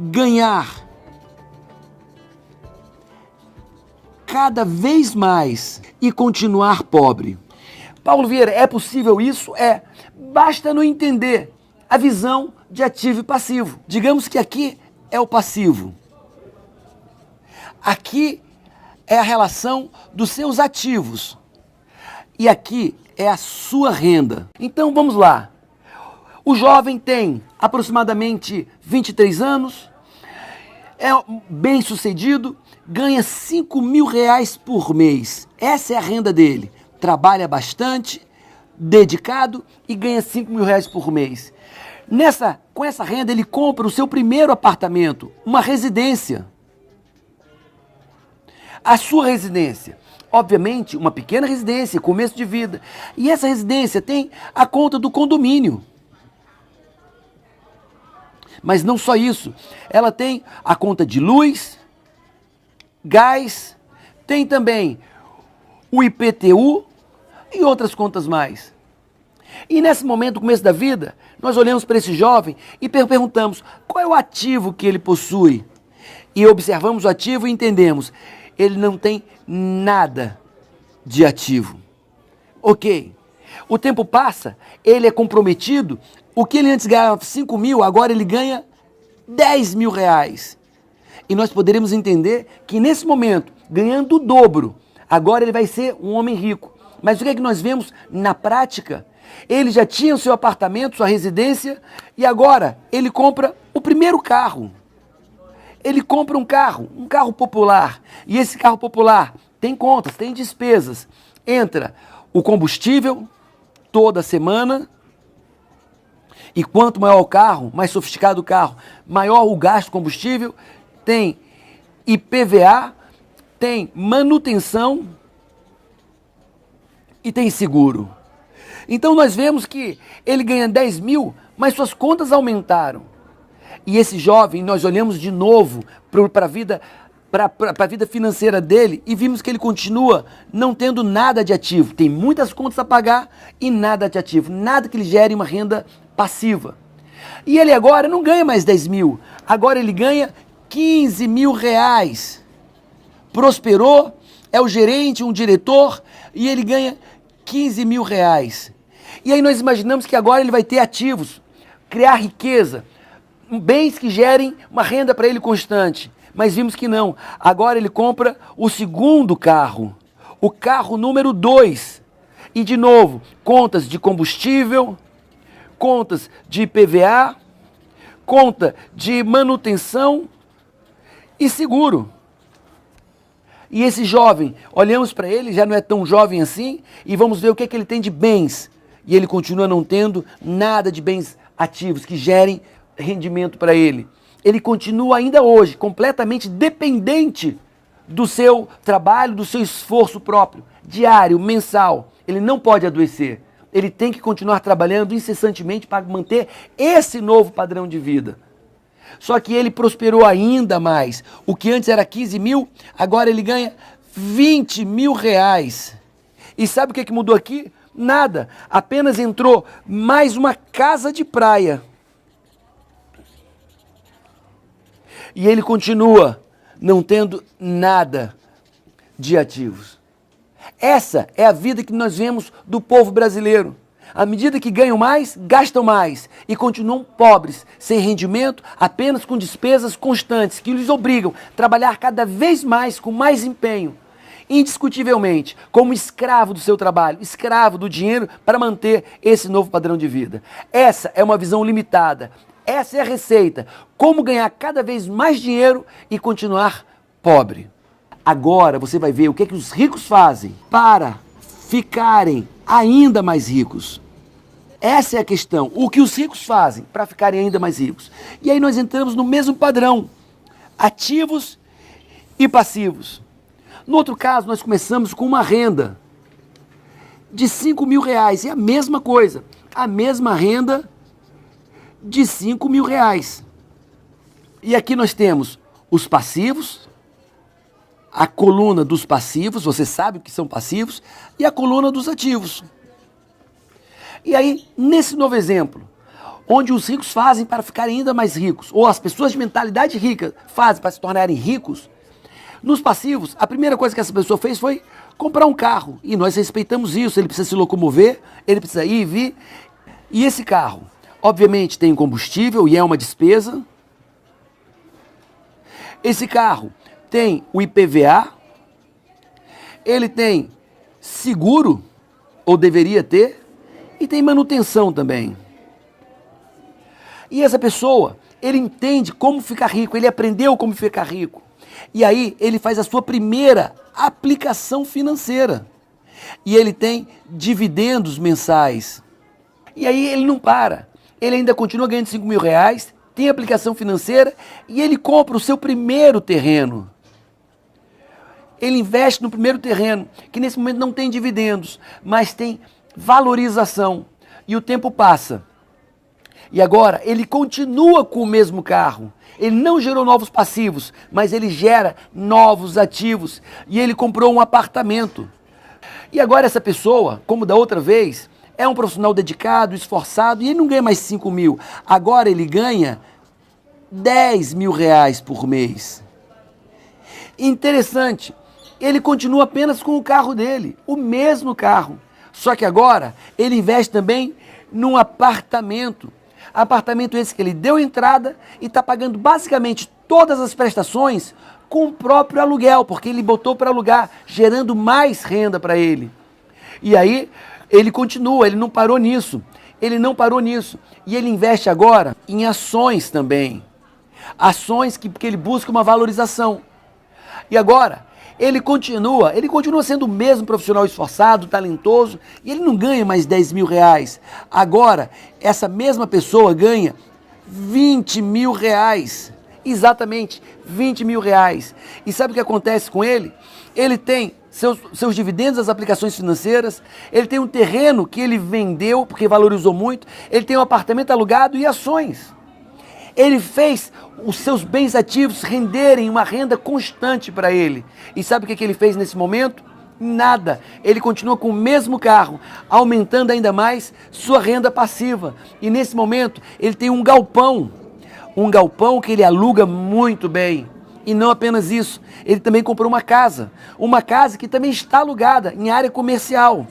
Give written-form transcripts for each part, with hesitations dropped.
ganhar cada vez mais e continuar pobre? Paulo Vieira, é possível isso? É. Basta não entender a visão de ativo e passivo. Digamos que aqui é o passivo. Aqui é a relação dos seus ativos. E aqui é a sua renda. Então vamos lá. O jovem tem aproximadamente 23 anos, é bem sucedido, ganha 5 mil reais por mês. Essa é a renda dele. Trabalha bastante, dedicado e ganha 5 mil reais por mês. Com essa renda ele compra o seu primeiro apartamento, uma residência. A sua residência, obviamente uma pequena residência, começo de vida. E essa residência tem a conta do condomínio. Mas não só isso, ela tem a conta de luz, gás, tem também o IPTU e outras contas mais. E nesse momento, no começo da vida, nós olhamos para esse jovem e perguntamos qual é o ativo que ele possui. E observamos o ativo e entendemos, ele não tem nada de ativo. Ok, o tempo passa, ele é comprometido, o que ele antes ganhava 5 mil, agora ele ganha 10 mil reais. E nós poderemos entender que nesse momento, ganhando o dobro, agora ele vai ser um homem rico. Mas o que é que nós vemos na prática? Ele já tinha o seu apartamento, sua residência, e agora ele compra o primeiro carro. Ele compra um carro popular. E esse carro popular tem contas, tem despesas. Entra o combustível toda semana. E quanto maior o carro, mais sofisticado o carro, maior o gasto de combustível. Tem IPVA, tem manutenção e tem seguro. Então nós vemos que ele ganha 10 mil, mas suas contas aumentaram. E esse jovem, nós olhamos de novo para a vida financeira dele e vimos que ele continua não tendo nada de ativo. Tem muitas contas a pagar e nada de ativo, nada que lhe gere uma renda passiva. E ele agora não ganha mais 10 mil, agora ele ganha 15 mil reais. Prosperou, é o gerente, um diretor, e ele ganha 15 mil reais. E aí nós imaginamos que agora ele vai ter ativos, criar riqueza, bens que gerem uma renda para ele constante. Mas vimos que não. Agora ele compra o segundo carro, o carro número 2. E de novo, contas de combustível, contas de IPVA, conta de manutenção e seguro. E esse jovem, olhamos para ele, já não é tão jovem assim, e vamos ver o que é que ele tem de bens. E ele continua não tendo nada de bens ativos que gerem rendimento para ele. Ele continua ainda hoje completamente dependente do seu trabalho, do seu esforço próprio, diário, mensal. Ele não pode adoecer. Ele tem que continuar trabalhando incessantemente para manter esse novo padrão de vida. Só que ele prosperou ainda mais. O que antes era 15 mil, agora ele ganha 20 mil reais. E sabe o que mudou aqui? Nada. Apenas entrou mais uma casa de praia. E ele continua não tendo nada de ativos. Essa é a vida que nós vemos do povo brasileiro. À medida que ganham mais, gastam mais e continuam pobres, sem rendimento, apenas com despesas constantes que lhes obrigam a trabalhar cada vez mais com mais empenho, indiscutivelmente, como escravo do seu trabalho, escravo do dinheiro para manter esse novo padrão de vida. Essa é uma visão limitada. Essa é a receita. Como ganhar cada vez mais dinheiro e continuar pobre. Agora você vai ver o que é que os ricos fazem para ficarem ainda mais ricos. Essa é a questão. O que os ricos fazem para ficarem ainda mais ricos. E aí nós entramos no mesmo padrão. Ativos e passivos. No outro caso, nós começamos com uma renda de 5 mil reais. É a mesma coisa. A mesma renda de 5 mil reais. E aqui nós temos os passivos, a coluna dos passivos, você sabe o que são passivos, e a coluna dos ativos. E aí, nesse novo exemplo, onde os ricos fazem para ficarem ainda mais ricos, ou as pessoas de mentalidade rica fazem para se tornarem ricos, nos passivos, a primeira coisa que essa pessoa fez foi comprar um carro. E nós respeitamos isso, ele precisa se locomover, ele precisa ir e vir. E esse carro, obviamente, tem combustível e é uma despesa. Esse carro tem o IPVA, ele tem seguro, ou deveria ter, e tem manutenção também. E essa pessoa, ele entende como ficar rico, ele aprendeu como ficar rico. E aí ele faz a sua primeira aplicação financeira. E ele tem dividendos mensais. E aí ele não para. Ele ainda continua ganhando 5 mil reais, tem aplicação financeira e ele compra o seu primeiro terreno. Ele investe no primeiro terreno, que nesse momento não tem dividendos, mas tem valorização. E o tempo passa. E agora ele continua com o mesmo carro. Ele não gerou novos passivos, mas ele gera novos ativos. E ele comprou um apartamento. E agora essa pessoa, como da outra vez, é um profissional dedicado, esforçado, e ele não ganha mais 5 mil. Agora ele ganha 10 mil reais por mês. Interessante, ele continua apenas com o carro dele, o mesmo carro. Só que agora ele investe também num apartamento. Apartamento esse que ele deu entrada e está pagando basicamente todas as prestações com o próprio aluguel, porque ele botou para alugar, gerando mais renda para ele. E aí ele continua, ele não parou nisso. Ele não parou nisso. E ele investe agora em ações também. Ações que ele busca uma valorização. E agora ele continua sendo o mesmo profissional esforçado, talentoso, e ele não ganha mais 10 mil reais. Agora, essa mesma pessoa ganha 20 mil reais. Exatamente, 20 mil reais. E sabe o que acontece com ele? Ele tem seus dividendos das aplicações financeiras, ele tem um terreno que ele vendeu porque valorizou muito, ele tem um apartamento alugado e ações. Ele fez os seus bens ativos renderem uma renda constante para ele. E sabe o que ele fez nesse momento? Nada. Ele continua com o mesmo carro, aumentando ainda mais sua renda passiva. E nesse momento ele tem um galpão que ele aluga muito bem. E não apenas isso, ele também comprou uma casa que também está alugada em área comercial.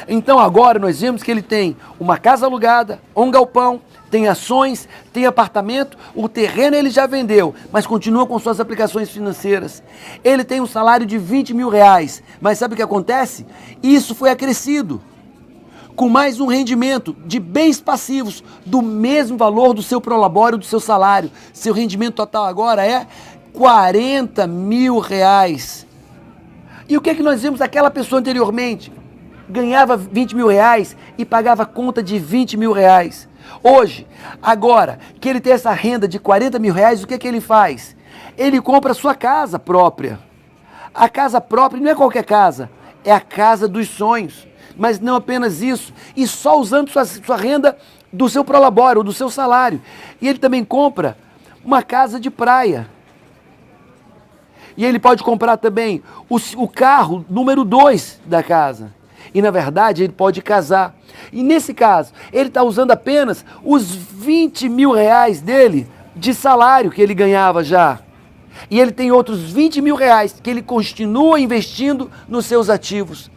Então agora nós vemos que ele tem uma casa alugada, um galpão, tem ações, tem apartamento, o terreno ele já vendeu, mas continua com suas aplicações financeiras. Ele tem um salário de 20 mil reais, mas sabe o que acontece? Isso foi acrescido com mais um rendimento de bens passivos do mesmo valor do seu prolabore, do seu salário. Seu rendimento total agora é 40 mil reais. E o que é que nós vimos daquela pessoa anteriormente? Ganhava 20 mil reais e pagava conta de 20 mil reais. Hoje, agora que ele tem essa renda de 40 mil reais, o que é que ele faz? Ele compra a sua casa própria. A casa própria não é qualquer casa, é a casa dos sonhos. Mas não apenas isso, e só usando sua renda do seu prolabore, ou do seu salário. E ele também compra uma casa de praia. E ele pode comprar também o carro número 2 da casa. E na verdade ele pode casar. E nesse caso, ele está usando apenas os 20 mil reais dele de salário que ele ganhava já. E ele tem outros 20 mil reais que ele continua investindo nos seus ativos.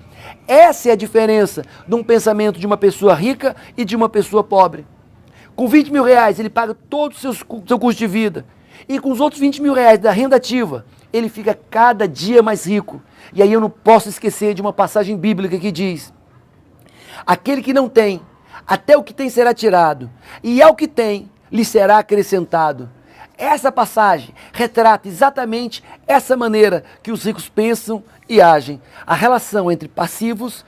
Essa é a diferença de um pensamento de uma pessoa rica e de uma pessoa pobre. Com 20 mil reais ele paga todo o seu custo de vida. E com os outros 20 mil reais da renda ativa, ele fica cada dia mais rico. E aí eu não posso esquecer de uma passagem bíblica que diz: aquele que não tem, até o que tem será tirado, e ao que tem, lhe será acrescentado. Essa passagem retrata exatamente essa maneira que os ricos pensam e agem, a relação entre passivos